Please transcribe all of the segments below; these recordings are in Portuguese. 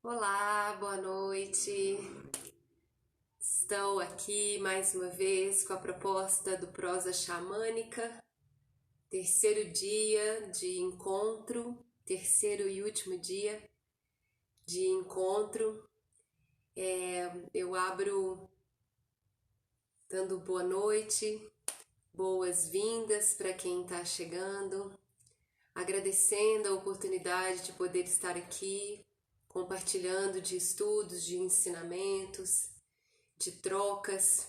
Olá, boa noite. Estou aqui mais uma vez com a proposta do Prosa Xamânica, terceiro dia de encontro, terceiro e último dia de encontro. Eu abro dando boa noite, boas-vindas para quem está chegando, agradecendo a oportunidade de poder estar aqui, compartilhando de estudos, de ensinamentos, de trocas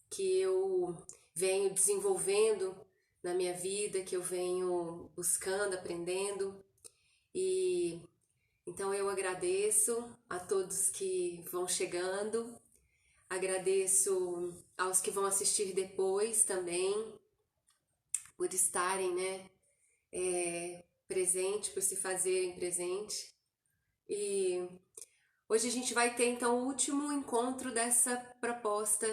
que eu venho desenvolvendo na minha vida, que eu venho buscando, aprendendo. E então eu agradeço a todos que vão chegando, agradeço aos que vão assistir depois também, por estarem, né, presente, por se fazerem presente. E hoje a gente vai ter então o último encontro dessa proposta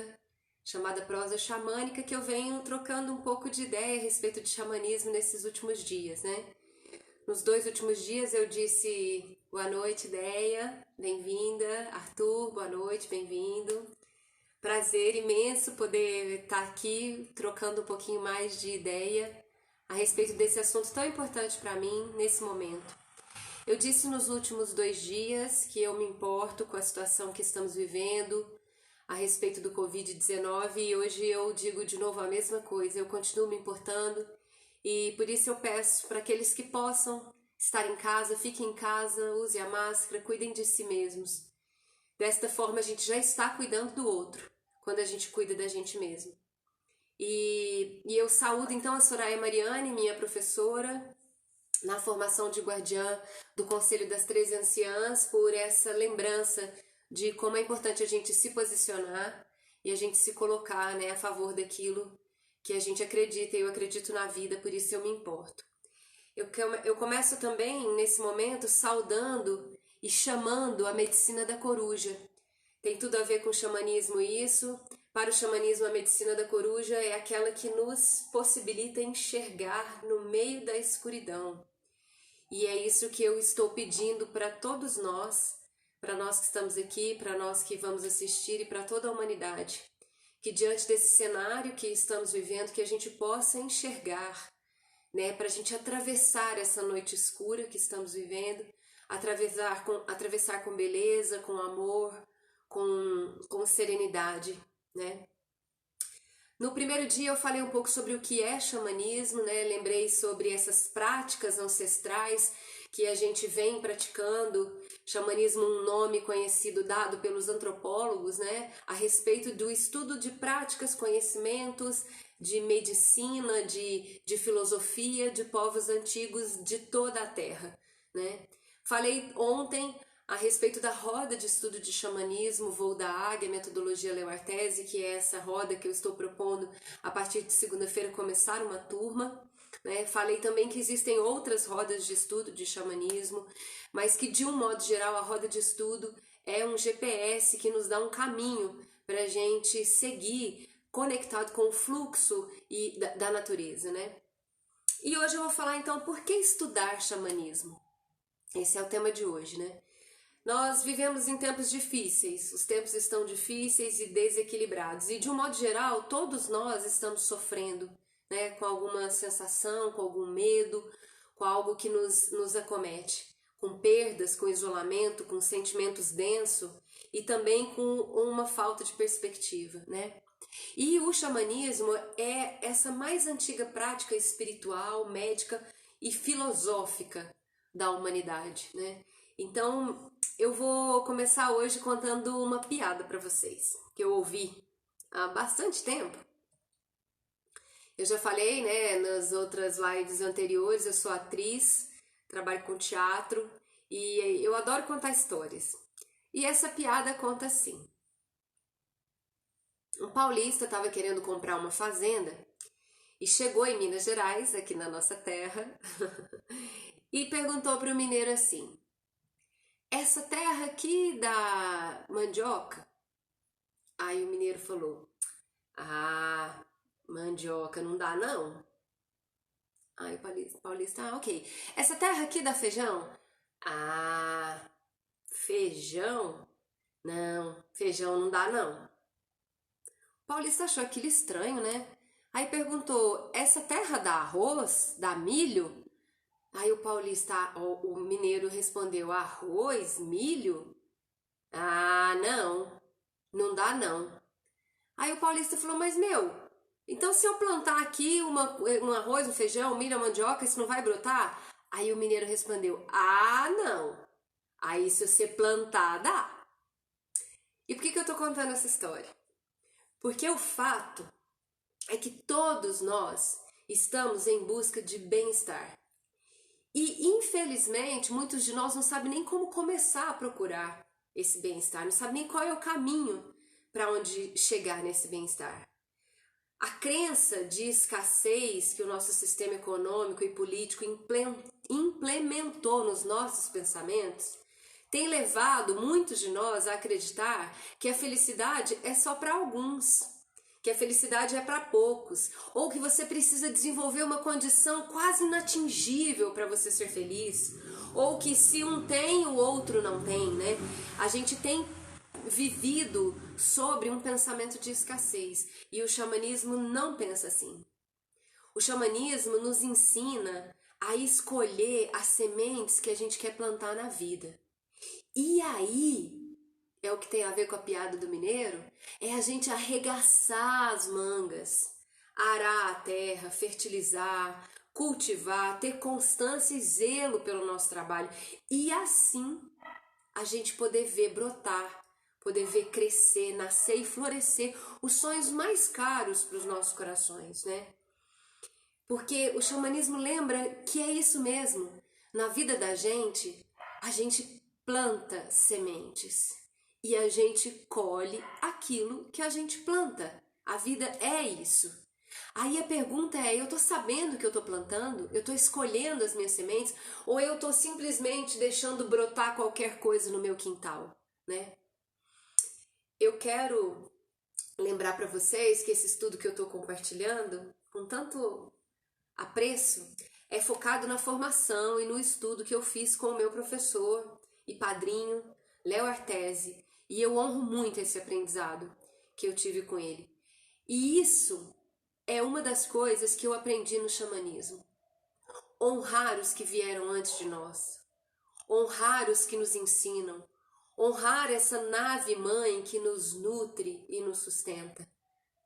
chamada prosa xamânica, que eu venho trocando um pouco de ideia a respeito de xamanismo nesses últimos dias, né? Nos dois últimos dias eu disse boa noite, Deia, bem-vinda, Arthur, boa noite, bem-vindo. Prazer imenso poder estar aqui trocando um pouquinho mais de ideia a respeito desse assunto tão importante para mim nesse momento. Eu disse nos últimos 2 dias que eu me importo com a situação que estamos vivendo a respeito do Covid-19 e hoje eu digo de novo a mesma coisa. Eu continuo me importando e por isso eu peço para aqueles que possam estar em casa, fiquem em casa, usem a máscara, cuidem de si mesmos. Desta forma a gente já está cuidando do outro, quando a gente cuida da gente mesmo. E eu saúdo então a Soraya Mariane, minha professora, na formação de guardiã do Conselho das 13 Anciãs, por essa lembrança de como é importante a gente se posicionar e a gente se colocar, né, a favor daquilo que a gente acredita. Eu acredito na vida, por isso eu me importo. Eu começo também, nesse momento, saudando e chamando a medicina da coruja. Tem tudo a ver com o xamanismo isso. Para o xamanismo, a medicina da coruja é aquela que nos possibilita enxergar no meio da escuridão. E é isso que eu estou pedindo para todos nós, para nós que estamos aqui, para nós que vamos assistir e para toda a humanidade. Que diante desse cenário que estamos vivendo, que a gente possa enxergar, né, para a gente atravessar essa noite escura que estamos vivendo, atravessar com beleza, com amor, com serenidade, né? No primeiro dia eu falei um pouco sobre o que é xamanismo, né? Lembrei sobre essas práticas ancestrais que a gente vem praticando. Xamanismo, um nome conhecido dado pelos antropólogos, né? A respeito do estudo de práticas, conhecimentos, de medicina, de filosofia de povos antigos de toda a Terra, né? Falei ontem a respeito da roda de estudo de xamanismo, voo da águia, metodologia Leo Artesi, que é essa roda que eu estou propondo a partir de segunda-feira começar uma turma. Né? Falei também que existem outras rodas de estudo de xamanismo, mas que de um modo geral a roda de estudo é um GPS que nos dá um caminho para a gente seguir conectado com o fluxo da natureza, né? E hoje eu vou falar então por que estudar xamanismo. Esse é o tema de hoje, né? Nós vivemos em tempos difíceis, os tempos estão difíceis e desequilibrados, e de um modo geral, todos nós estamos sofrendo, né, com alguma sensação, com algum medo, com algo que nos acomete, com perdas, com isolamento, com sentimentos densos e também com uma falta de perspectiva, né? E o xamanismo é essa mais antiga prática espiritual, médica e filosófica da humanidade, né? Então, eu vou começar hoje contando uma piada para vocês, que eu ouvi há bastante tempo. Eu já falei, né, nas outras lives anteriores, eu sou atriz, trabalho com teatro e eu adoro contar histórias. E essa piada conta assim: um paulista estava querendo comprar uma fazenda e chegou em Minas Gerais, aqui na nossa terra, e perguntou para o mineiro assim: essa terra aqui dá mandioca? Aí o mineiro falou: ah, mandioca não dá não. Aí o paulista, ok. Essa terra aqui dá feijão? Ah, Feijão? Não, feijão não dá não. O paulista achou aquilo estranho, né? Aí perguntou: essa terra dá arroz? Dá milho? Aí o paulista, o mineiro respondeu: arroz? Milho? Ah, não, não dá não. Aí o paulista falou: mas meu, então se eu plantar aqui um arroz, um feijão, um milho, uma mandioca, isso não vai brotar? Aí o mineiro respondeu: ah, não. Aí se você plantar, dá. E por que eu tô contando essa história? Porque o fato é que todos nós estamos em busca de bem-estar. E infelizmente, muitos de nós não sabem nem como começar a procurar esse bem-estar, não sabem nem qual é o caminho para onde chegar nesse bem-estar. A crença de escassez que o nosso sistema econômico e político implementou nos nossos pensamentos tem levado muitos de nós a acreditar que a felicidade é só para alguns, que a felicidade é para poucos, ou que você precisa desenvolver uma condição quase inatingível para você ser feliz, ou que se um tem, o outro não tem, né? A gente tem vivido sobre um pensamento de escassez e o xamanismo não pensa assim. O xamanismo nos ensina a escolher as sementes que a gente quer plantar na vida. E aí, é o que tem a ver com a piada do mineiro, é a gente arregaçar as mangas, arar a terra, fertilizar, cultivar, ter constância e zelo pelo nosso trabalho. E assim, a gente poder ver brotar, poder ver crescer, nascer e florescer os sonhos mais caros para os nossos corações, né? Porque o xamanismo lembra que é isso mesmo. Na vida da gente, a gente planta sementes e a gente colhe aquilo que a gente planta. A vida é isso. Aí a pergunta é: eu tô sabendo que eu tô plantando? Eu tô escolhendo as minhas sementes? Ou eu tô simplesmente deixando brotar qualquer coisa no meu quintal, né? Eu quero lembrar para vocês que esse estudo que eu tô compartilhando, com tanto apreço, é focado na formação e no estudo que eu fiz com o meu professor e padrinho, Léo Artesi, e eu honro muito esse aprendizado que eu tive com ele. E isso é uma das coisas que eu aprendi no xamanismo. Honrar os que vieram antes de nós, honrar os que nos ensinam, honrar essa nave mãe que nos nutre e nos sustenta,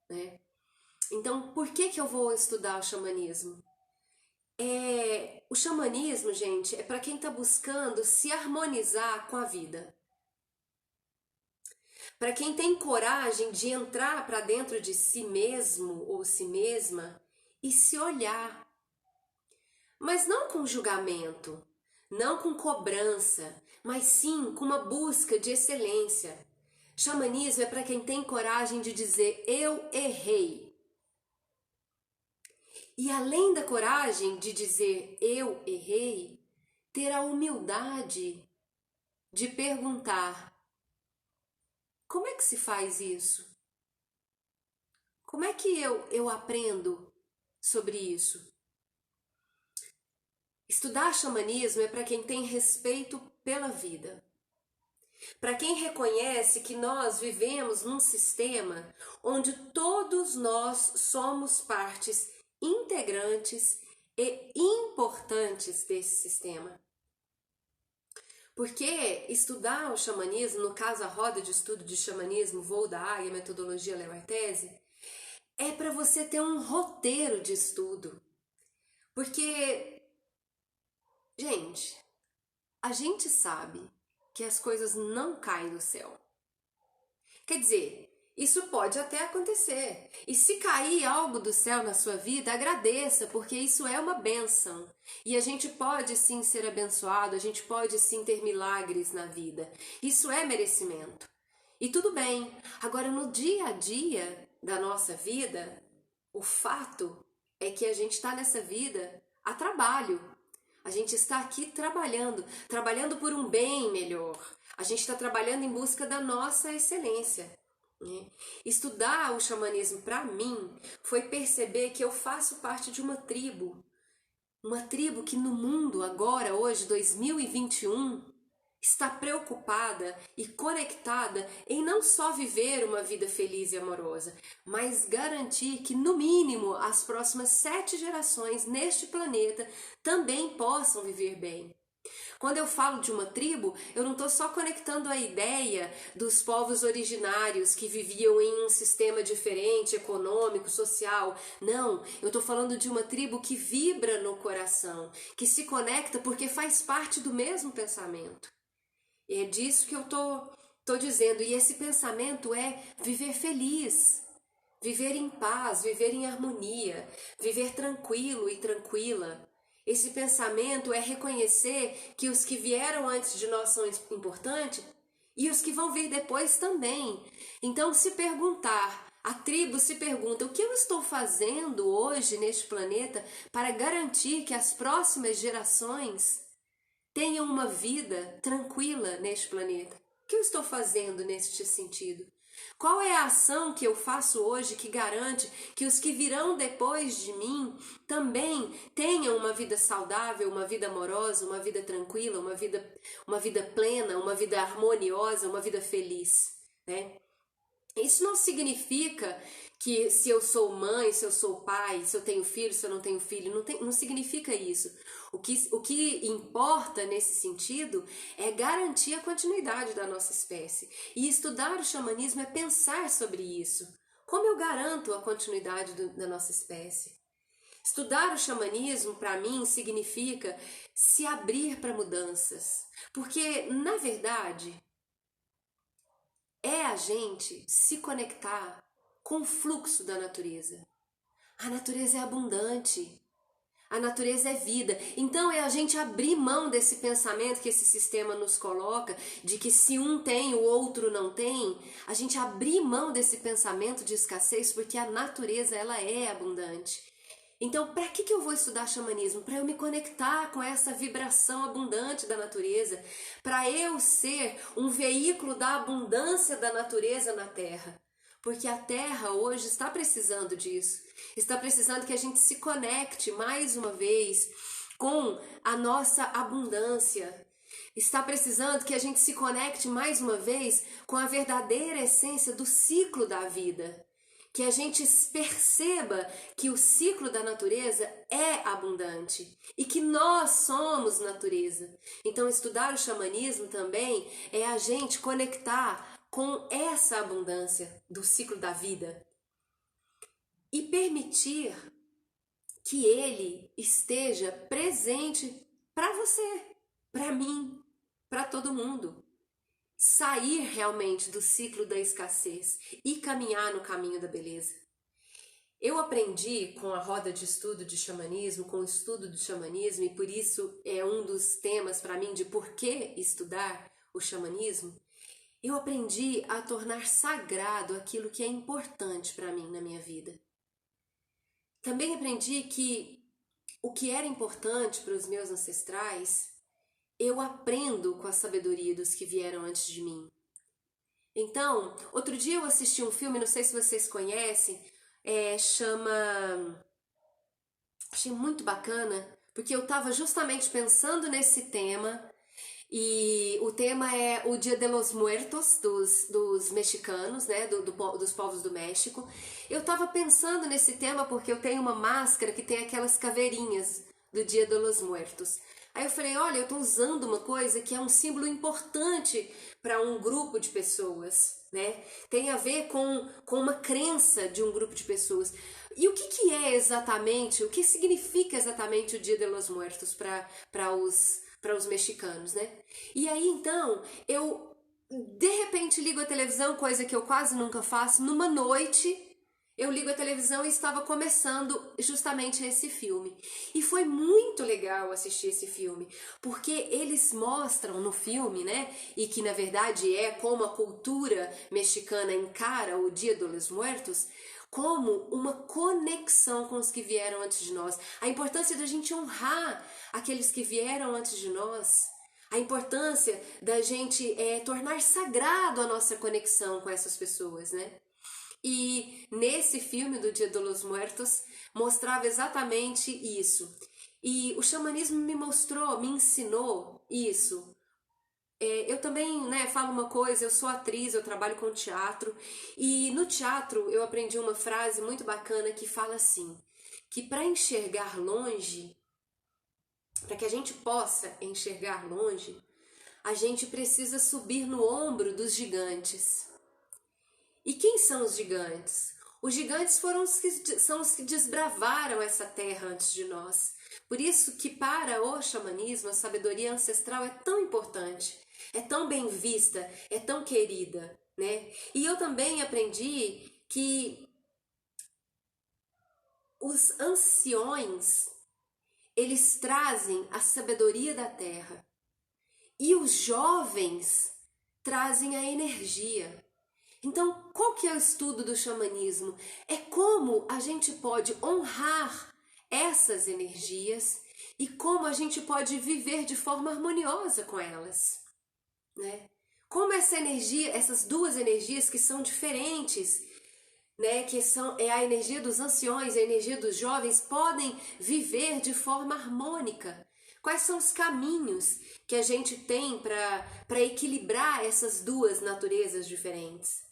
né? Então, por que eu vou estudar o xamanismo? O xamanismo, gente, é para quem está buscando se harmonizar com a vida. Para quem tem coragem de entrar para dentro de si mesmo ou si mesma e se olhar. Mas não com julgamento, não com cobrança, mas sim com uma busca de excelência. Xamanismo é para quem tem coragem de dizer: eu errei. E além da coragem de dizer eu errei, ter a humildade de perguntar: como é que se faz isso? Como é que eu aprendo sobre isso? Estudar xamanismo é para quem tem respeito pela vida. Para quem reconhece que nós vivemos num sistema onde todos nós somos partes integrantes e importantes desse sistema. Porque estudar o xamanismo, no caso a roda de estudo de xamanismo, voo da águia, metodologia Léo Artesi, é para você ter um roteiro de estudo. Porque, gente, a gente sabe que as coisas não caem do céu. Quer dizer, isso pode até acontecer. E se cair algo do céu na sua vida, agradeça, porque isso é uma bênção. E a gente pode sim ser abençoado, a gente pode sim ter milagres na vida. Isso é merecimento. E tudo bem. Agora, no dia a dia da nossa vida, o fato é que a gente está nessa vida a trabalho. A gente está aqui trabalhando por um bem melhor. A gente está trabalhando em busca da nossa excelência. Né? Estudar o xamanismo para mim foi perceber que eu faço parte de uma tribo que no mundo agora, hoje, 2021, está preocupada e conectada em não só viver uma vida feliz e amorosa, mas garantir que, no mínimo, as próximas 7 gerações neste planeta também possam viver bem. Quando eu falo de uma tribo, eu não estou só conectando a ideia dos povos originários que viviam em um sistema diferente, econômico, social. Não, eu estou falando de uma tribo que vibra no coração, que se conecta porque faz parte do mesmo pensamento. E é disso que eu tô dizendo. E esse pensamento é viver feliz, viver em paz, viver em harmonia, viver tranquilo e tranquila. Esse pensamento é reconhecer que os que vieram antes de nós são importantes e os que vão vir depois também. Então, se perguntar, a tribo se pergunta: o que eu estou fazendo hoje neste planeta para garantir que as próximas gerações tenham uma vida tranquila neste planeta? O que eu estou fazendo neste sentido? Qual é a ação que eu faço hoje que garante que os que virão depois de mim também tenham uma vida saudável, uma vida amorosa, uma vida tranquila, uma vida plena, uma vida harmoniosa, uma vida feliz, né? Isso não significa que se eu sou mãe, se eu sou pai, se eu tenho filho, se eu não tenho filho, não significa isso. O que importa nesse sentido é garantir a continuidade da nossa espécie. E estudar o xamanismo é pensar sobre isso. Como eu garanto a continuidade da nossa espécie? Estudar o xamanismo, para mim, significa se abrir para mudanças. Porque, na verdade, é a gente se conectar com o fluxo da natureza. A natureza é abundante. A natureza é vida. Então é a gente abrir mão desse pensamento que esse sistema nos coloca, de que se um tem, o outro não tem. A gente abrir mão desse pensamento de escassez, porque a natureza ela é abundante. Então, para que eu vou estudar xamanismo? Para eu me conectar com essa vibração abundante da natureza, para eu ser um veículo da abundância da natureza na Terra. Porque a Terra hoje está precisando disso. Está precisando que a gente se conecte mais uma vez com a nossa abundância. Está precisando que a gente se conecte mais uma vez com a verdadeira essência do ciclo da vida. Que a gente perceba que o ciclo da natureza é abundante e que nós somos natureza. Então, estudar o xamanismo também é a gente conectar com essa abundância do ciclo da vida e permitir que ele esteja presente para você, para mim, para todo mundo. Sair realmente do ciclo da escassez e caminhar no caminho da beleza. Eu aprendi com a roda de estudo de xamanismo, com o estudo do xamanismo, e por isso é um dos temas para mim de por que estudar o xamanismo. Eu aprendi a tornar sagrado aquilo que é importante para mim na minha vida. Também aprendi que o que era importante para os meus ancestrais eu aprendo com a sabedoria dos que vieram antes de mim. Então, outro dia eu assisti um filme, não sei se vocês conhecem, achei muito bacana, porque eu estava justamente pensando nesse tema, e o tema é o Dia de los Muertos dos mexicanos, né, dos povos do México. Eu estava pensando nesse tema porque eu tenho uma máscara que tem aquelas caveirinhas do Dia de los Muertos. Aí eu falei, olha, eu estou usando uma coisa que é um símbolo importante para um grupo de pessoas, né? Tem a ver com uma crença de um grupo de pessoas. E o que é exatamente, o que significa exatamente o Dia de los Muertos para os mexicanos, né? E aí, então, eu de repente ligo a televisão, coisa que eu quase nunca faço, numa noite. Eu ligo a televisão e estava começando justamente esse filme. E foi muito legal assistir esse filme, porque eles mostram no filme, né, e que na verdade é como a cultura mexicana encara o Dia dos Muertos, como uma conexão com os que vieram antes de nós. A importância da gente honrar aqueles que vieram antes de nós. A importância da gente tornar sagrado a nossa conexão com essas pessoas, né? E nesse filme do Dia dos Muertos mostrava exatamente isso. E o xamanismo me ensinou isso. Eu também, né, falo uma coisa, eu sou atriz, eu trabalho com teatro, e no teatro eu aprendi uma frase muito bacana que fala assim, que para enxergar longe, para que a gente possa enxergar longe, a gente precisa subir no ombro dos gigantes. E quem são os gigantes? Os gigantes são os que desbravaram essa terra antes de nós. Por isso que para o xamanismo a sabedoria ancestral é tão importante, é tão bem vista, é tão querida, né? E eu também aprendi que os anciões, eles trazem a sabedoria da terra e os jovens trazem a energia. Então, qual que é o estudo do xamanismo? É como a gente pode honrar essas energias e como a gente pode viver de forma harmoniosa com elas, né? Como essa energia, essas duas energias que são diferentes, né, que é a energia dos anciões e a energia dos jovens, podem viver de forma harmônica. Quais são os caminhos que a gente tem para equilibrar essas duas naturezas diferentes?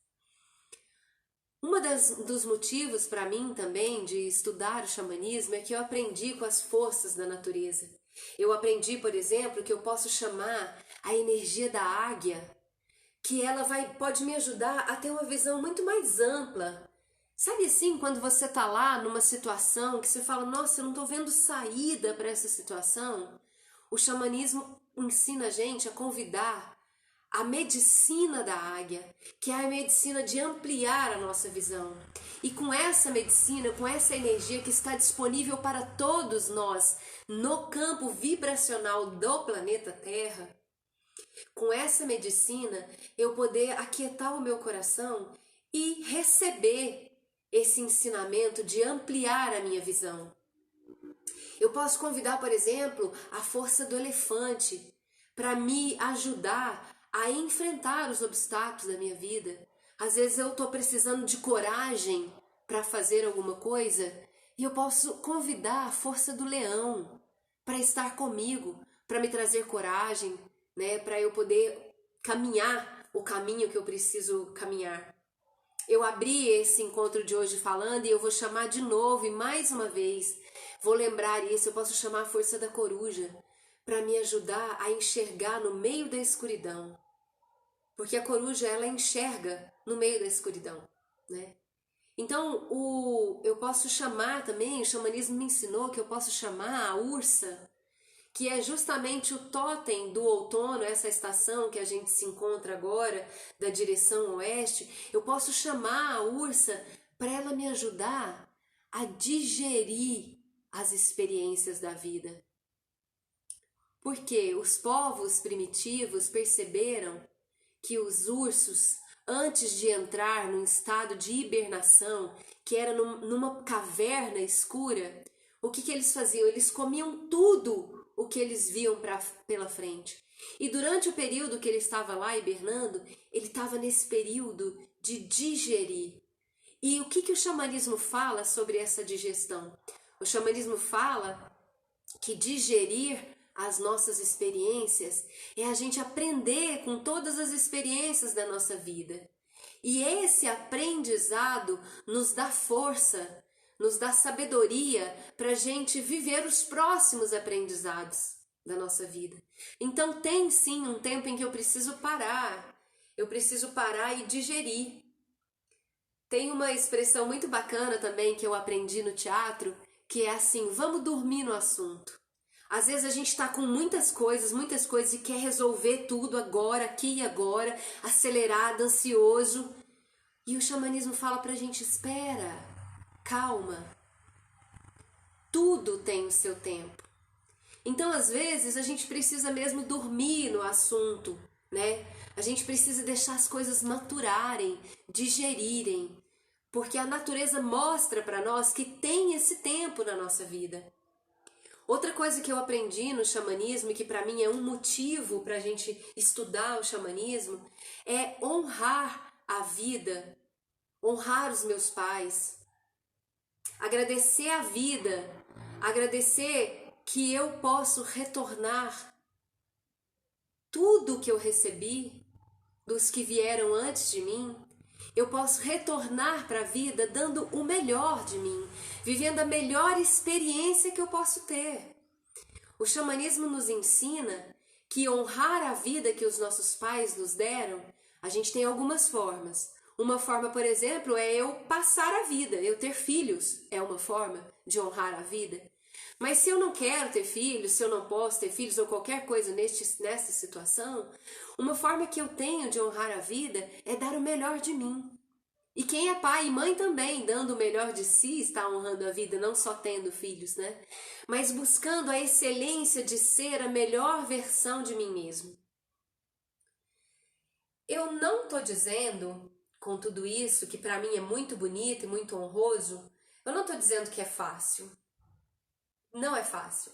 Dos motivos para mim também de estudar o xamanismo é que eu aprendi com as forças da natureza. Eu aprendi, por exemplo, que eu posso chamar a energia da águia, que ela pode me ajudar a ter uma visão muito mais ampla. Sabe assim, quando você tá lá numa situação que você fala, nossa, eu não tô vendo saída para essa situação? O xamanismo ensina a gente a convidar a medicina da águia, que é a medicina de ampliar a nossa visão. E com essa medicina, com essa energia que está disponível para todos nós no campo vibracional do planeta Terra, com essa medicina eu poder aquietar o meu coração e receber esse ensinamento de ampliar a minha visão. Eu posso convidar, por exemplo, a força do elefante para me ajudar a enfrentar os obstáculos da minha vida. Às vezes eu estou precisando de coragem para fazer alguma coisa e eu posso convidar a força do leão para estar comigo, para me trazer coragem, né, para eu poder caminhar o caminho que eu preciso caminhar. Eu abri esse encontro de hoje falando e eu vou chamar de novo e mais uma vez, vou lembrar isso, eu posso chamar a força da coruja para me ajudar a enxergar no meio da escuridão. Porque a coruja, ela enxerga no meio da escuridão, né? Então, eu posso chamar também, o xamanismo me ensinou que eu posso chamar a ursa, que é justamente o totem do outono, essa estação que a gente se encontra agora, da direção oeste. Eu posso chamar a ursa para ela me ajudar a digerir as experiências da vida. Porque os povos primitivos perceberam que os ursos, antes de entrar num estado de hibernação, que era numa caverna escura, o que eles faziam? Eles comiam tudo o que eles viam pela frente. E durante o período que ele estava lá hibernando, ele estava nesse período de digerir. E o que o xamanismo fala sobre essa digestão? O xamanismo fala que digerir as nossas experiências é a gente aprender com todas as experiências da nossa vida. E esse aprendizado nos dá força, nos dá sabedoria para a gente viver os próximos aprendizados da nossa vida. Então tem sim um tempo em que eu preciso parar e digerir. Tem uma expressão muito bacana também que eu aprendi no teatro, que é assim, vamos dormir no assunto. Às vezes a gente está com muitas coisas e quer resolver tudo agora, aqui e agora, acelerado, ansioso. E o xamanismo fala pra gente, espera, calma. Tudo tem o seu tempo. Então, às vezes, a gente precisa mesmo dormir no assunto, né? A gente precisa deixar as coisas maturarem, digerirem, porque a natureza mostra para nós que tem esse tempo na nossa vida. Outra coisa que eu aprendi no xamanismo e que para mim é um motivo para a gente estudar o xamanismo é honrar a vida, honrar os meus pais, agradecer a vida, agradecer que eu posso retornar tudo que eu recebi dos que vieram antes de mim, eu posso retornar para a vida dando o melhor de mim, vivendo a melhor experiência que eu posso ter. O xamanismo nos ensina que honrar a vida que os nossos pais nos deram, a gente tem algumas formas. Uma forma, por exemplo, é eu passar a vida, eu ter filhos é uma forma de honrar a vida. Mas se eu não quero ter filhos, se eu não posso ter filhos ou qualquer coisa nessa situação, uma forma que eu tenho de honrar a vida é dar o melhor de mim. E quem é pai e mãe também, dando o melhor de si, está honrando a vida, não só tendo filhos, né? Mas buscando a excelência de ser a melhor versão de mim mesmo. Eu não estou dizendo, com tudo isso, que para mim é muito bonito e muito honroso, eu não estou dizendo que é fácil. Não é fácil.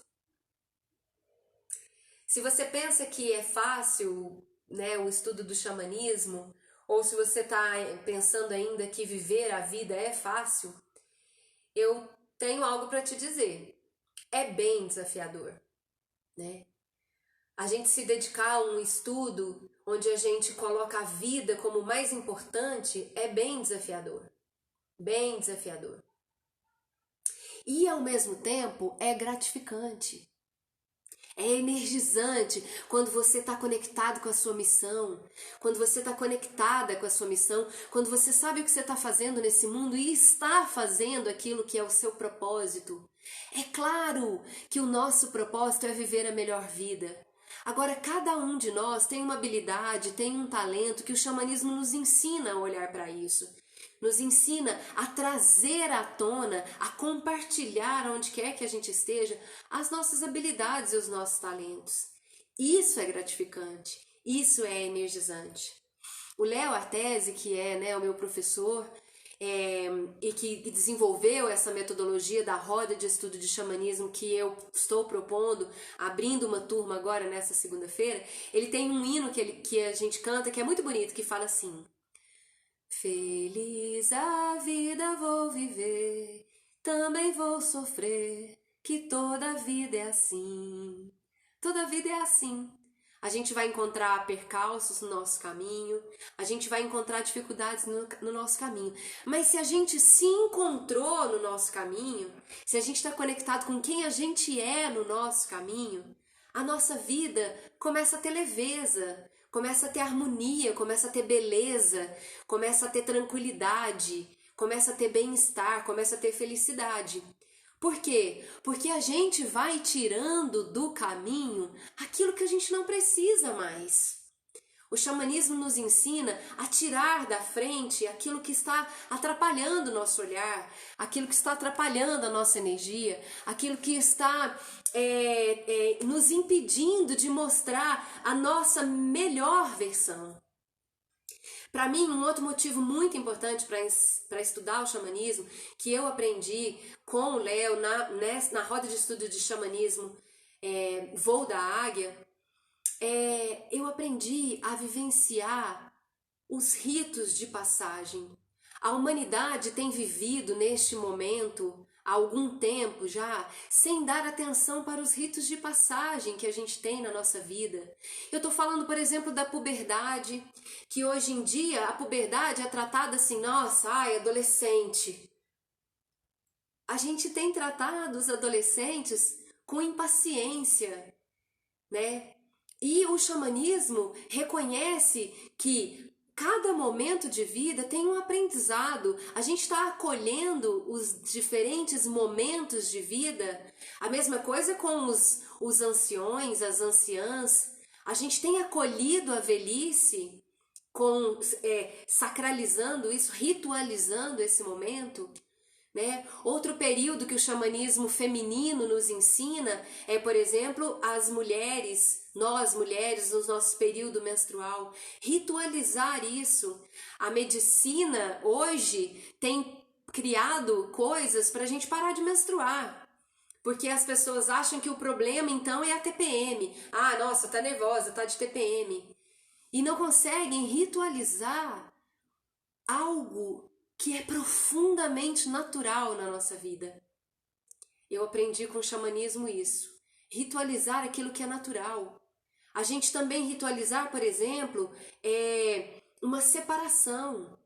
Se você pensa que é fácil, né, o estudo do xamanismo, ou se você está pensando ainda que viver a vida é fácil, eu tenho algo para te dizer. É bem desafiador, né? A gente se dedicar a um estudo onde a gente coloca a vida como mais importante é bem desafiador. Bem desafiador. E ao mesmo tempo é gratificante. É energizante quando você está conectado com a sua missão, quando você está conectada com a sua missão, quando você sabe o que você está fazendo nesse mundo e está fazendo aquilo que é o seu propósito. É claro que o nosso propósito é viver a melhor vida. Agora, cada um de nós tem uma habilidade, tem um talento que o xamanismo nos ensina a olhar para isso. Nos ensina a trazer à tona, a compartilhar onde quer que a gente esteja, as nossas habilidades e os nossos talentos. Isso é gratificante, isso é energizante. O Léo Artesi, que é, né, o meu professor e que desenvolveu essa metodologia da roda de estudo de xamanismo que eu estou propondo, abrindo uma turma agora nessa segunda-feira, ele tem um hino que a gente canta que é muito bonito, que fala assim: feliz a vida vou viver, também vou sofrer, que toda vida é assim. Toda vida é assim. A gente vai encontrar percalços no nosso caminho, a gente vai encontrar dificuldades no nosso caminho. Mas se a gente se encontrou no nosso caminho, se a gente está conectado com quem a gente é no nosso caminho, a nossa vida começa a ter leveza, começa a ter harmonia, começa a ter beleza, começa a ter tranquilidade, começa a ter bem-estar, começa a ter felicidade. Por quê? Porque a gente vai tirando do caminho aquilo que a gente não precisa mais. O xamanismo nos ensina a tirar da frente aquilo que está atrapalhando o nosso olhar, aquilo que está atrapalhando a nossa energia, aquilo que está nos impedindo de mostrar a nossa melhor versão. Para mim, um outro motivo muito importante para estudar o xamanismo, que eu aprendi com o Léo na roda de estudo de xamanismo Voo da Águia, eu aprendi a vivenciar os ritos de passagem. A humanidade tem vivido neste momento, há algum tempo já, sem dar atenção para os ritos de passagem que a gente tem na nossa vida. Eu estou falando, por exemplo, da puberdade, que hoje em dia a puberdade é tratada assim, nossa, adolescente. A gente tem tratado os adolescentes com impaciência, né? E o xamanismo reconhece que cada momento de vida tem um aprendizado. A gente está acolhendo os diferentes momentos de vida. A mesma coisa com os anciões, as anciãs. A gente tem acolhido a velhice, sacralizando isso, ritualizando esse momento. Né? Outro período que o xamanismo feminino nos ensina é, por exemplo, nós mulheres, no nosso período menstrual, ritualizar isso. A medicina hoje tem criado coisas para a gente parar de menstruar. Porque as pessoas acham que o problema então é a TPM. Ah, nossa, tá nervosa, tá de TPM. E não conseguem ritualizar algo que é profundamente natural na nossa vida. Eu aprendi com o xamanismo isso. Ritualizar aquilo que é natural. A gente também ritualizar, por exemplo, uma separação.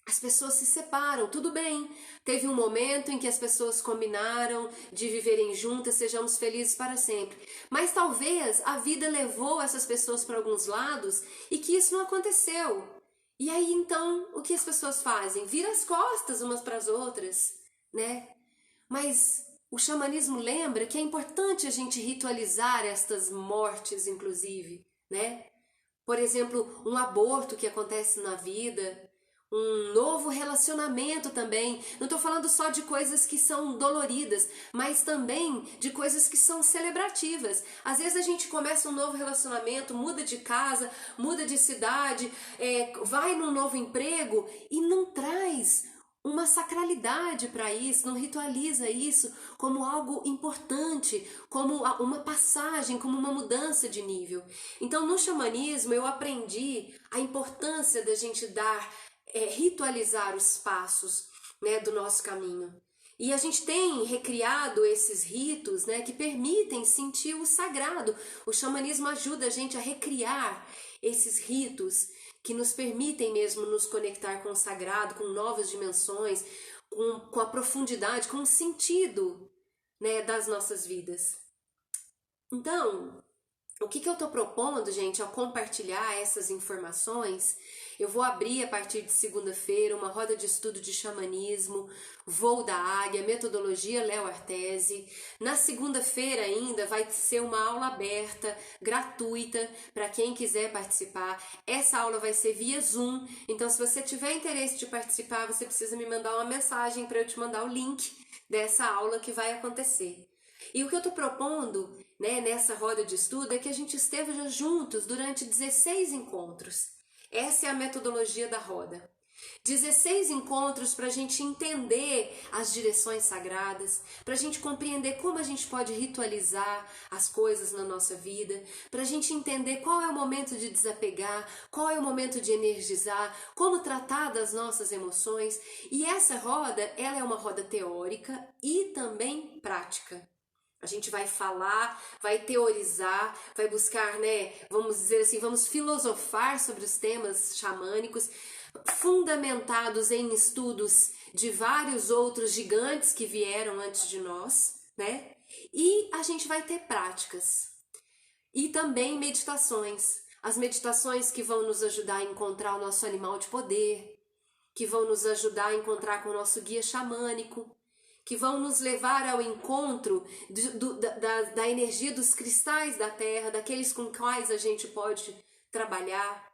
As pessoas se separam, tudo bem. Teve um momento em que as pessoas combinaram de viverem juntas, sejamos felizes para sempre. Mas talvez a vida levou essas pessoas para alguns lados e que isso não aconteceu. E aí então, o que as pessoas fazem? Vira as costas umas para as outras, né? Mas o xamanismo lembra que é importante a gente ritualizar estas mortes, inclusive, né? Por exemplo, um aborto que acontece na vida, um novo relacionamento também. Não estou falando só de coisas que são doloridas, mas também de coisas que são celebrativas. Às vezes a gente começa um novo relacionamento, muda de casa, muda de cidade, vai num novo emprego e não traz uma sacralidade para isso, não ritualiza isso como algo importante, como uma passagem, como uma mudança de nível. Então, no xamanismo, eu aprendi a importância da gente ritualizar os passos, né, do nosso caminho. E a gente tem recriado esses ritos, né, que permitem sentir o sagrado. O xamanismo ajuda a gente a recriar esses ritos que nos permitem mesmo nos conectar com o sagrado, com novas dimensões, com a profundidade, com o sentido, né, das nossas vidas. Então, o que eu estou propondo, gente, ao compartilhar essas informações? Eu vou abrir a partir de segunda-feira uma roda de estudo de xamanismo, voo da águia, metodologia Léo Artesi. Na segunda-feira ainda vai ser uma aula aberta, gratuita, para quem quiser participar. Essa aula vai ser via Zoom, então se você tiver interesse de participar, você precisa me mandar uma mensagem para eu te mandar o link dessa aula que vai acontecer. E o que eu estou propondo, né, nessa roda de estudo é que a gente esteja juntos durante 16 encontros. Essa é a metodologia da roda. 16 encontros para a gente entender as direções sagradas, para a gente compreender como a gente pode ritualizar as coisas na nossa vida, para a gente entender qual é o momento de desapegar, qual é o momento de energizar, como tratar das nossas emoções. E essa roda, ela é uma roda teórica e também prática. A gente vai falar, vai teorizar, vai buscar, né, vamos dizer assim, vamos filosofar sobre os temas xamânicos, fundamentados em estudos de vários outros gigantes que vieram antes de nós, né? E a gente vai ter práticas e também meditações. As meditações que vão nos ajudar a encontrar o nosso animal de poder, que vão nos ajudar a encontrar com o nosso guia xamânico, que vão nos levar ao encontro da energia dos cristais da terra, daqueles com quais a gente pode trabalhar,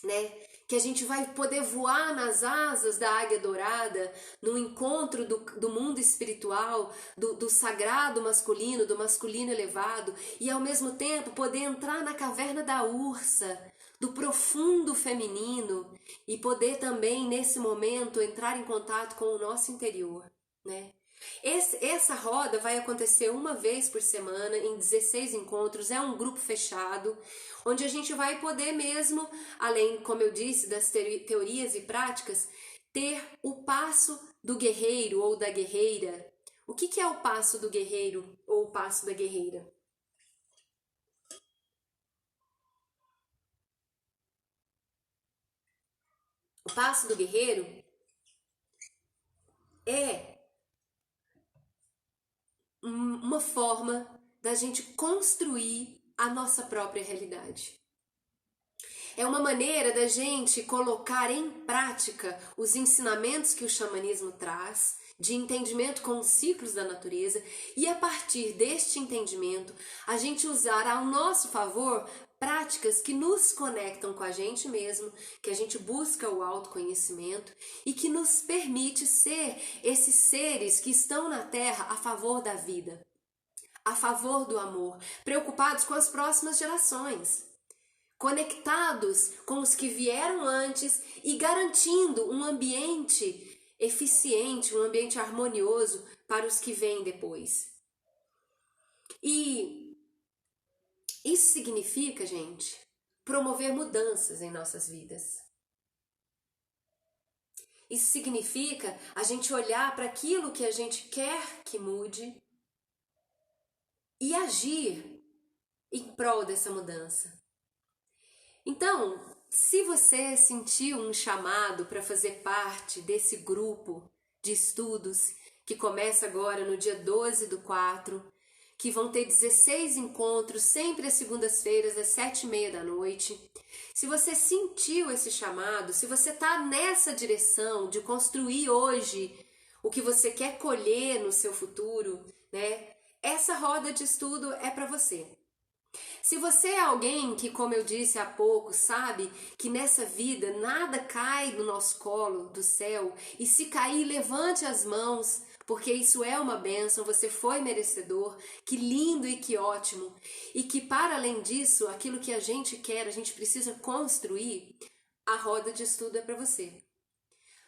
né? Que a gente vai poder voar nas asas da águia dourada, no encontro do mundo espiritual, do sagrado masculino, do masculino elevado, e ao mesmo tempo poder entrar na caverna da ursa, do profundo feminino, e poder também, nesse momento, entrar em contato com o nosso interior, né? Essa roda vai acontecer uma vez por semana, em 16 encontros, é um grupo fechado, onde a gente vai poder mesmo, além, como eu disse, das teorias e práticas, ter o passo do guerreiro ou da guerreira. O que é o passo do guerreiro ou o passo da guerreira? O passo do guerreiro é uma forma da gente construir a nossa própria realidade. É uma maneira da gente colocar em prática os ensinamentos que o xamanismo traz, de entendimento com os ciclos da natureza, e a partir deste entendimento, a gente usar ao nosso favor práticas que nos conectam com a gente mesmo, que a gente busca o autoconhecimento e que nos permite ser esses seres que estão na Terra a favor da vida, a favor do amor, preocupados com as próximas gerações, conectados com os que vieram antes e garantindo um ambiente eficiente, um ambiente harmonioso para os que vêm depois. E isso significa, gente, promover mudanças em nossas vidas. Isso significa a gente olhar para aquilo que a gente quer que mude e agir em prol dessa mudança. Então, se você sentiu um chamado para fazer parte desse grupo de estudos que começa agora no dia 12/4, que vão ter 16 encontros, sempre às segundas-feiras, às 7:30 da noite. Se você sentiu esse chamado, se você está nessa direção de construir hoje o que você quer colher no seu futuro, né? Essa roda de estudo é para você. Se você é alguém que, como eu disse há pouco, sabe que nessa vida nada cai no nosso colo do céu, e se cair, levante as mãos, porque isso é uma bênção, você foi merecedor, que lindo e que ótimo. E que para além disso, aquilo que a gente quer, a gente precisa construir, a roda de estudo é para você.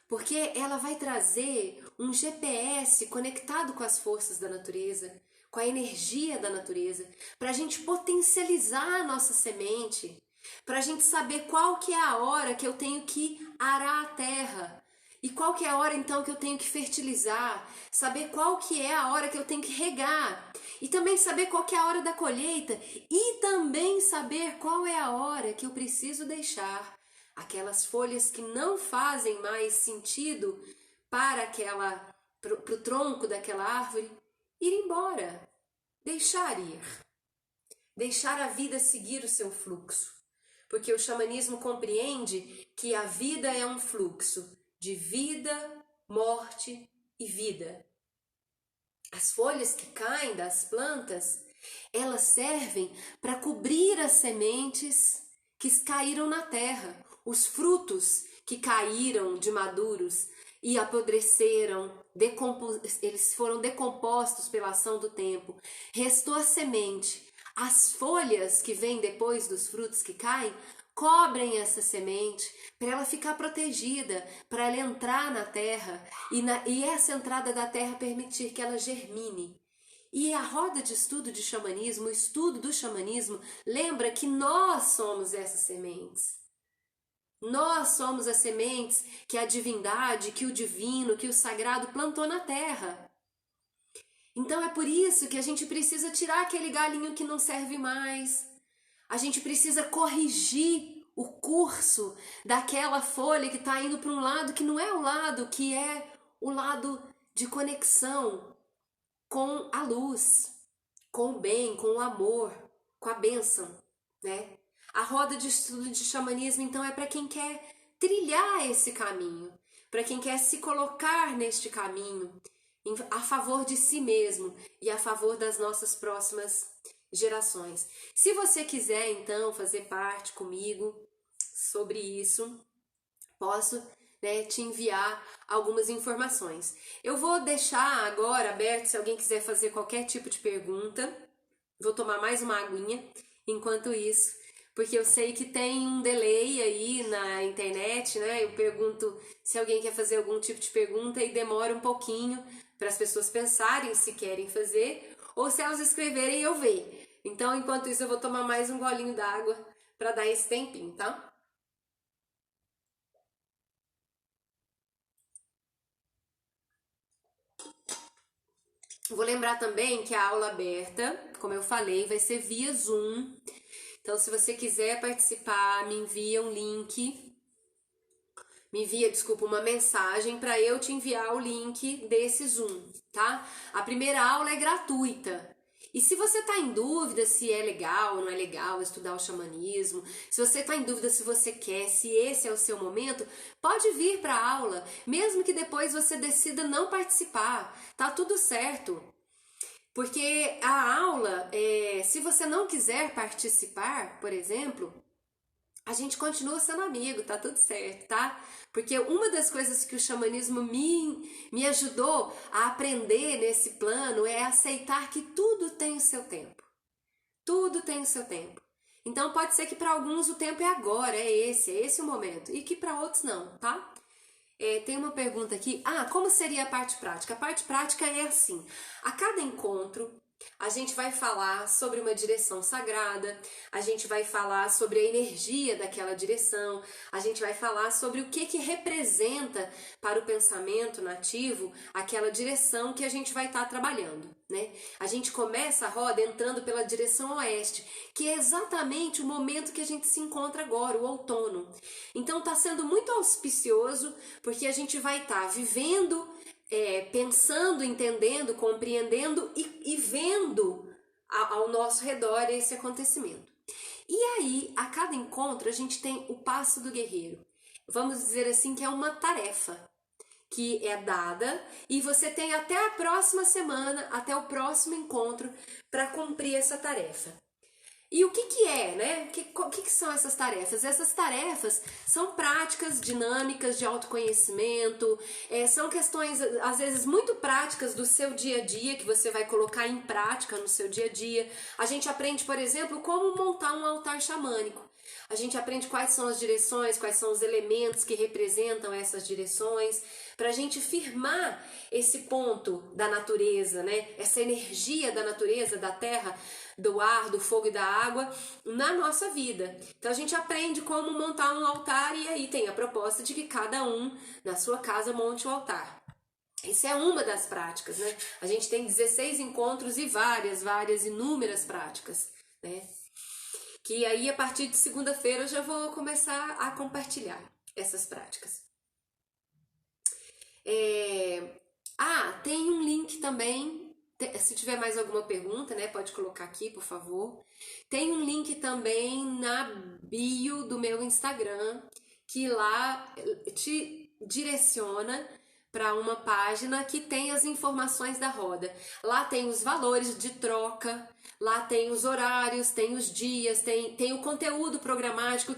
Porque ela vai trazer um GPS conectado com as forças da natureza, com a energia da natureza, para a gente potencializar a nossa semente, para a gente saber qual que é a hora que eu tenho que arar a terra, e qual que é a hora então que eu tenho que fertilizar, saber qual que é a hora que eu tenho que regar, e também saber qual que é a hora da colheita, e também saber qual é a hora que eu preciso deixar aquelas folhas que não fazem mais sentido para o tronco daquela árvore, ir embora, deixar ir, deixar a vida seguir o seu fluxo, porque o xamanismo compreende que a vida é um fluxo de vida, morte e vida. As folhas que caem das plantas, elas servem para cobrir as sementes que caíram na terra, os frutos que caíram de maduros e apodreceram, eles foram decompostos pela ação do tempo. Restou a semente. As folhas que vêm depois dos frutos que caem cobrem essa semente para ela ficar protegida, para ela entrar na terra e essa entrada da terra permitir que ela germine. E a roda de estudo de xamanismo, o estudo do xamanismo, lembra que nós somos essas sementes. Nós somos as sementes que a divindade, que o divino, que o sagrado plantou na terra. Então é por isso que a gente precisa tirar aquele galinho que não serve mais. A gente precisa corrigir o curso daquela folha que está indo para um lado que não é o lado, que é o lado de conexão com a luz, com o bem, com o amor, com a bênção, né? A roda de estudo de xamanismo, então, é para quem quer trilhar esse caminho, para quem quer se colocar neste caminho, a favor de si mesmo e a favor das nossas próximas gerações. Se você quiser, então, fazer parte comigo sobre isso, posso, né, te enviar algumas informações. Eu vou deixar agora aberto, se alguém quiser fazer qualquer tipo de pergunta. Vou tomar mais uma aguinha enquanto isso, porque eu sei que tem um delay aí na internet, né? Eu pergunto se alguém quer fazer algum tipo de pergunta e demora um pouquinho para as pessoas pensarem se querem fazer ou se elas escreverem eu ver. Então, enquanto isso, eu vou tomar mais um golinho d'água para dar esse tempinho, tá? Vou lembrar também que a aula aberta, como eu falei, vai ser via Zoom. Então, se você quiser participar, me envia um link, uma mensagem para eu te enviar o link desse Zoom, tá? A primeira aula é gratuita. E se você está em dúvida se é legal ou não é legal estudar o xamanismo, se você está em dúvida se você quer, se esse é o seu momento, pode vir para a aula, mesmo que depois você decida não participar, tá tudo certo. Porque a aula, se você não quiser participar, por exemplo, a gente continua sendo amigo, tá tudo certo, tá? Porque uma das coisas que o xamanismo me ajudou a aprender nesse plano é aceitar que tudo tem o seu tempo. Tudo tem o seu tempo. Então pode ser que para alguns o tempo é agora, é esse o momento. E que para outros não, tá? Tem uma pergunta aqui. Como seria a parte prática? A parte prática é assim: a cada encontro A gente vai falar sobre uma direção sagrada, a gente vai falar sobre a energia daquela direção, a gente vai falar sobre o que representa para o pensamento nativo aquela direção que a gente vai estar trabalhando, né? A gente começa a roda entrando pela direção oeste, que é exatamente o momento que a gente se encontra agora, o outono. Então está sendo muito auspicioso, porque a gente vai estar vivendo, pensando, entendendo, compreendendo e vendo ao nosso redor esse acontecimento. E aí, a cada encontro, a gente tem o passo do guerreiro. Vamos dizer assim que é uma tarefa que é dada e você tem até a próxima semana, até o próximo encontro para cumprir essa tarefa. E o que é, né? O que são essas tarefas? Essas tarefas são práticas dinâmicas de autoconhecimento, são questões, às vezes, muito práticas do seu dia a dia, que você vai colocar em prática no seu dia a dia. A gente aprende, por exemplo, como montar um altar xamânico. A gente aprende quais são as direções, quais são os elementos que representam essas direções, para a gente firmar esse ponto da natureza, né? Essa energia da natureza, da terra, do ar, do fogo e da água na nossa vida. Então a gente aprende como montar um altar e aí tem a proposta de que cada um na sua casa monte o altar. Isso é uma das práticas, né? A gente tem 16 encontros e inúmeras práticas, né? Que aí a partir de segunda-feira eu já vou começar a compartilhar essas práticas. Tem um link também, se tiver mais alguma pergunta, né, pode colocar aqui, por favor. Tem um link também na bio do meu Instagram, que lá te direciona para uma página que tem as informações da roda. Lá tem os valores de troca, lá tem os horários, tem os dias, tem o conteúdo programático,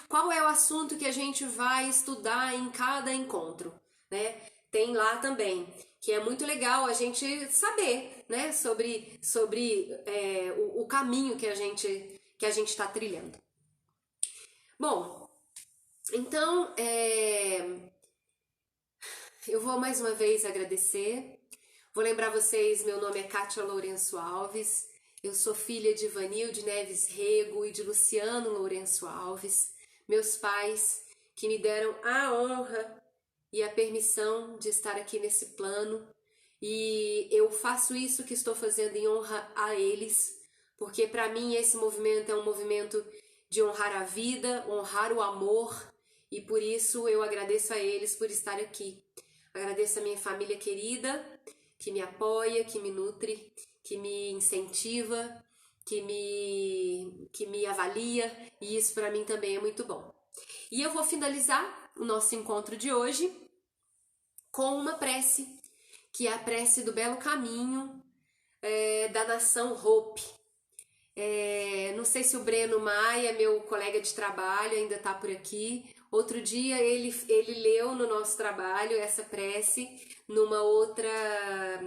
qual é o assunto que a gente vai estudar em cada encontro, né? Tem lá também, que é muito legal a gente saber, né, sobre o caminho que a gente está trilhando. Bom, então eu vou mais uma vez agradecer. Vou lembrar vocês, meu nome é Kátia Lourenço Alves, eu sou filha de Vanilde Neves Rego e de Luciano Lourenço Alves, meus pais que me deram a honra e a permissão de estar aqui nesse plano, e eu faço isso que estou fazendo em honra a eles, porque para mim esse movimento é um movimento de honrar a vida, honrar o amor, e por isso eu agradeço a eles por estar aqui. Agradeço a minha família querida, que me apoia, que me nutre, que me incentiva, que me avalia, e isso para mim também é muito bom. E eu vou finalizar o nosso encontro de hoje com uma prece, que é a prece do Belo Caminho, da nação Hope. Não sei se o Breno Maia, meu colega de trabalho, ainda está por aqui. Outro dia ele leu no nosso trabalho essa prece numa outra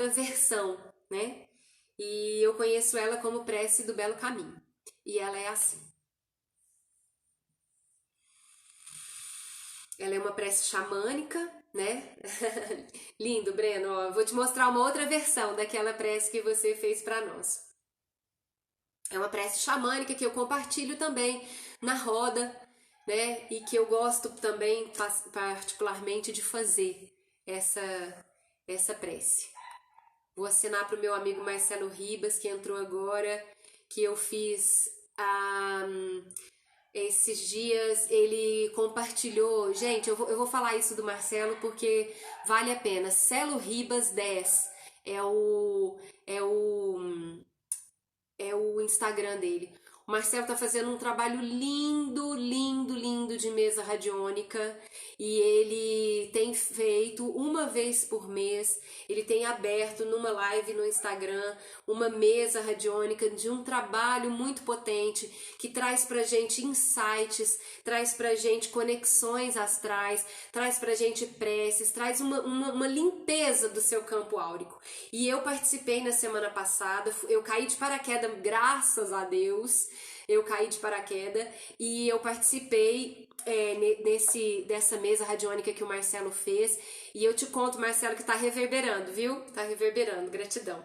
versão, né? E eu conheço ela como prece do Belo Caminho. E ela é assim. Ela é uma prece xamânica, né? Lindo, Breno. Ó, vou te mostrar uma outra versão daquela prece que você fez para nós. É uma prece xamânica que eu compartilho também na roda, né? E que eu gosto também particularmente de fazer essa prece. Vou assinar para o meu amigo Marcelo Ribas, que entrou agora, que eu fiz esses dias. Ele compartilhou. Gente, eu vou falar isso do Marcelo porque vale a pena. Celo Ribas 10 é o Instagram dele. O Marcelo tá fazendo um trabalho lindo, lindo, lindo de mesa radiônica, e ele tem feito uma vez por mês, ele tem aberto numa live no Instagram uma mesa radiônica de um trabalho muito potente que traz pra gente insights, traz pra gente conexões astrais, traz pra gente preces, traz uma limpeza do seu campo áurico. E eu participei na semana passada, eu caí de paraquedas, graças a Deus. Eu caí de paraquedas e eu participei dessa mesa radiônica que o Marcelo fez. E eu te conto, Marcelo, que tá reverberando, viu? Tá reverberando, gratidão.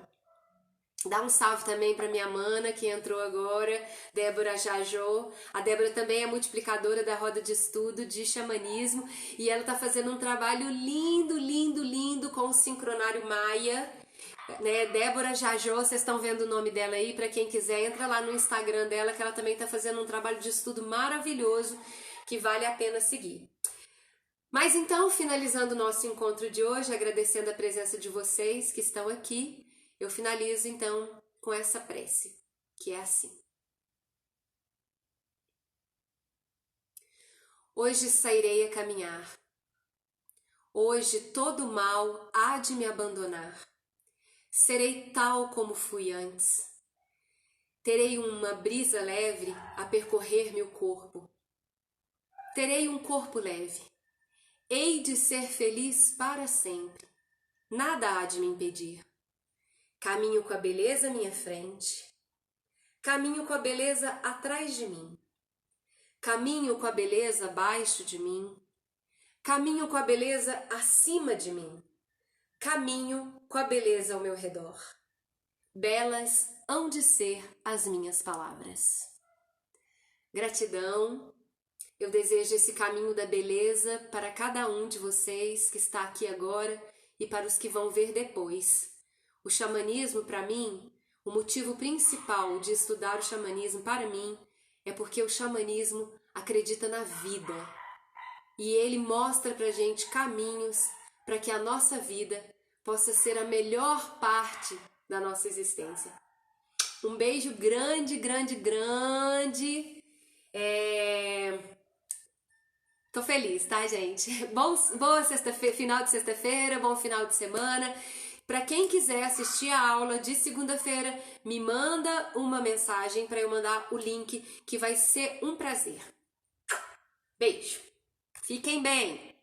Dá um salve também para minha mana que entrou agora, Débora Jajô. A Débora também é multiplicadora da roda de estudo de xamanismo e ela tá fazendo um trabalho lindo, lindo, lindo com o sincronário Maia, né? Débora Jajô, vocês estão vendo o nome dela aí, para quem quiser, entra lá no Instagram dela que ela também tá fazendo um trabalho de estudo maravilhoso que vale a pena seguir. Mas então, finalizando o nosso encontro de hoje, agradecendo a presença de vocês que estão aqui, eu finalizo então com essa prece, que é assim. Hoje sairei a caminhar. Hoje todo mal há de me abandonar. Serei tal como fui antes. Terei uma brisa leve a percorrer-me o corpo. Terei um corpo leve. Hei de ser feliz para sempre. Nada há de me impedir. Caminho com a beleza à minha frente. Caminho com a beleza atrás de mim. Caminho com a beleza abaixo de mim. Caminho com a beleza acima de mim. Caminho com a beleza ao meu redor. Belas hão de ser as minhas palavras. Gratidão. Eu desejo esse caminho da beleza para cada um de vocês que está aqui agora e para os que vão ver depois. O xamanismo, para mim, o motivo principal de estudar o xamanismo para mim é porque o xamanismo acredita na vida e ele mostra pra gente caminhos para que a nossa vida possa ser a melhor parte da nossa existência. Um beijo grande, grande, grande. Tô feliz, tá, gente? Boa sexta-feira, final de sexta-feira, bom final de semana. Para quem quiser assistir a aula de segunda-feira, me manda uma mensagem para eu mandar o link, que vai ser um prazer. Beijo. Fiquem bem.